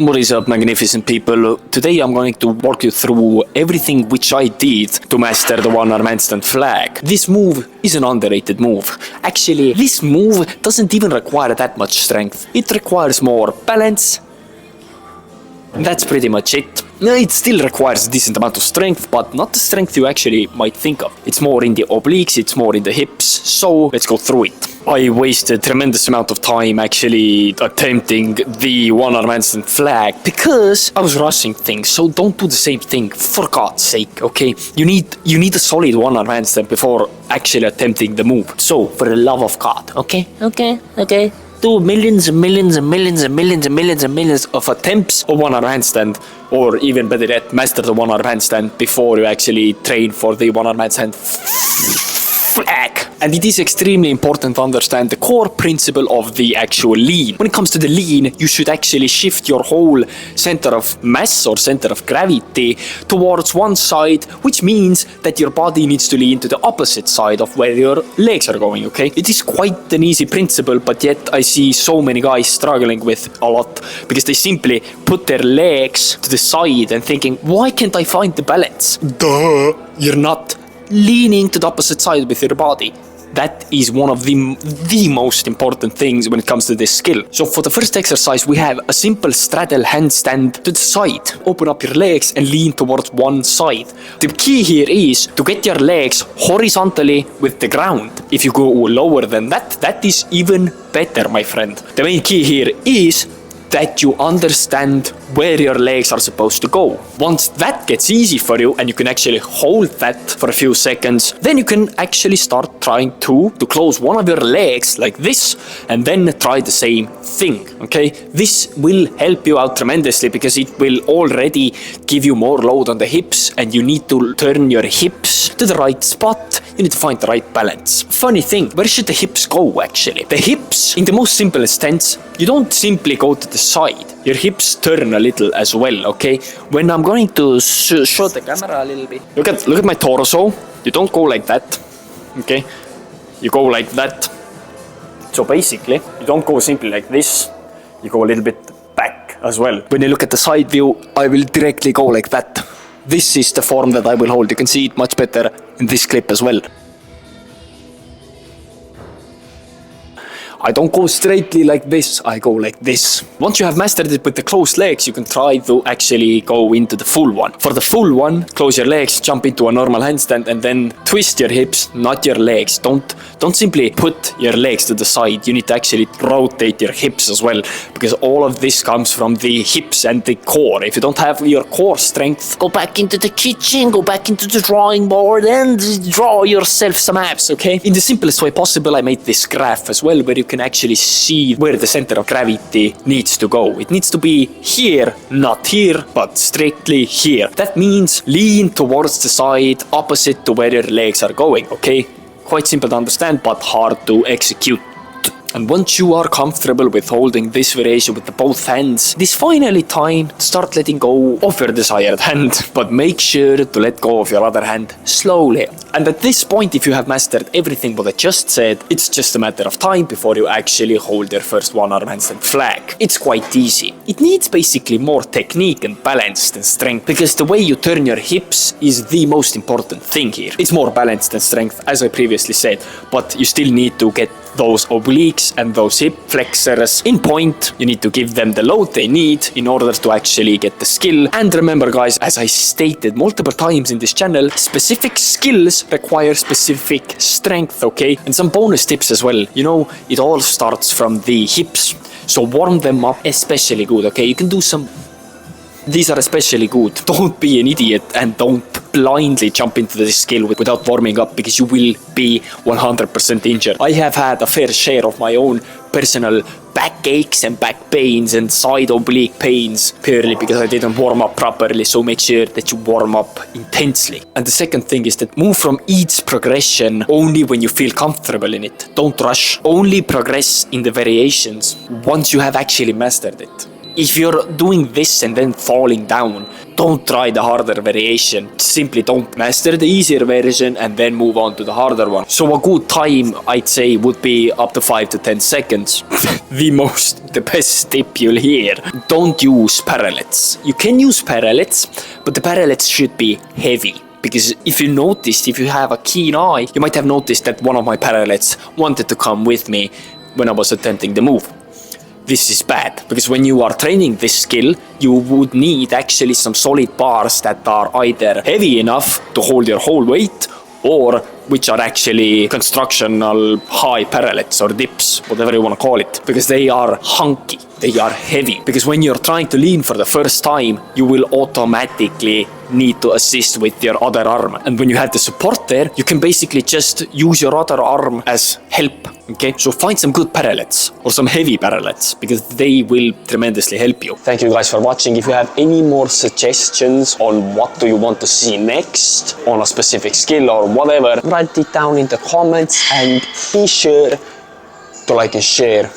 What is up, magnificent people? Today I'm going to walk you through everything which I did to master the one-arm handstand flag. This move is an underrated move. Actually, this move doesn't even require that much strength. It requires more balance. That's pretty much it. It still requires a decent amount of strength, but not the strength you actually might think of. It's more in the obliques, it's more in the hips, so let's go through it. I wasted a tremendous amount of time actually attempting the one-arm handstand flag because I was rushing things, so don't do the same thing, for God's sake, okay? You need a solid one-arm handstand before actually attempting the move. So, for the love of God, okay? Do millions and millions and millions and millions and millions and millions of attempts of one-arm handstand, or even better yet, master the one-arm handstand before you actually train for the one-arm handstand flag. And it is extremely important to understand the core principle of the actual lean. When it comes to the lean, you should actually shift your whole center of mass or center of gravity towards one side, which means that your body needs to lean to the opposite side of where your legs are going, okay? It is quite an easy principle, but yet I see so many guys struggling with a lot because they simply put their legs to the side and thinking, why can't I find the balance? Duh! You're not leaning to the opposite side with your body. That is one of the most important things when it comes to this skill. So for the first exercise, we have a simple straddle handstand to the side. Open up your legs and lean towards one side. The key here is to get your legs horizontally with the ground. If you go lower than that, that is even better, my friend. The main key here is that you understand where your legs are supposed to go. Once that gets easy for you and you can actually hold that for a few seconds, then you can actually start trying to close one of your legs like this and then try the same thing, okay? This will help you out tremendously because it will already give you more load on the hips and you need to turn your hips to the right spot. You need to find the right balance. Funny thing, where should the hips go actually? The hips, in the most simplest sense, you don't simply go to the side. Your hips turn a little as well, okay? When I'm going to show the camera a little bit. Look at my torso. You don't go like that, okay? You go like that. So basically, you don't go simply like this. You go a little bit back as well. When you look at the side view, I will directly go like that. This is the form that I will hold. You can see it much better in this clip as well. I don't go straightly like this, I go like this. Once you have mastered it with the closed legs, you can try to actually go into the full one. For the full one, close your legs, jump into a normal handstand and then twist your hips, not your legs. Don't simply put your legs to the side. You need to actually rotate your hips as well because all of this comes from the hips and the core. If you don't have your core strength, go back into the kitchen, go back into the drawing board and draw yourself some abs, okay? In the simplest way possible, I made this graph as well where you can actually see where the center of gravity needs to go. It needs to be here, not here, but strictly here. That means lean towards the side opposite to where your legs are going, okay? Quite simple to understand, but hard to execute. And once you are comfortable with holding this variation with the both hands, it is finally time to start letting go of your desired hand. But make sure to let go of your other hand slowly. And at this point, if you have mastered everything what I just said, it's just a matter of time before you actually hold your first one-arm handstand flag. It's quite easy. It needs basically more technique and balance than strength because the way you turn your hips is the most important thing here. It's more balance than strength, as I previously said, but you still need to get those obliques and those hip flexors in point. You need to give them the load they need in order to actually get the skill. And remember guys, as I stated multiple times in this channel, specific skills require specific strength, okay? And some bonus tips as well. You know, it all starts from the hips. So warm them up especially good, okay? You can do some... These are especially good. Don't be an idiot and don't blindly jump into this skill without warming up because you will be 100% injured. I have had a fair share of my own personal back aches and back pains and side oblique pains purely because I didn't warm up properly. So make sure that you warm up intensely. And the second thing is that move from each progression only when you feel comfortable in it. Don't rush. Only progress in the variations once you have actually mastered it. If you're doing this and then falling down, don't try the harder variation. Simply don't master the easier version and then move on to the harder one. So a good time, I'd say, would be up to 5 to 10 seconds. The best tip you'll hear. Don't use parallels. You can use parallels, but the parallels should be heavy. Because if you have a keen eye, you might have noticed that one of my parallels wanted to come with me when I was attempting the move. This is bad, because when you are training this skill, you would need actually some solid bars that are either heavy enough to hold your whole weight, or which are actually constructional high parallels or dips, whatever you want to call it, because they are hunky, they are heavy. Because when you're trying to lean for the first time, you will automatically need to assist with your other arm. And when you have the support there, you can basically just use your other arm as help. Okay, so find some good parallels or some heavy parallels, because they will tremendously help you. Thank you guys for watching. If you have any more suggestions on what do you want to see next on a specific skill or whatever, write it down in the comments and be sure to like and share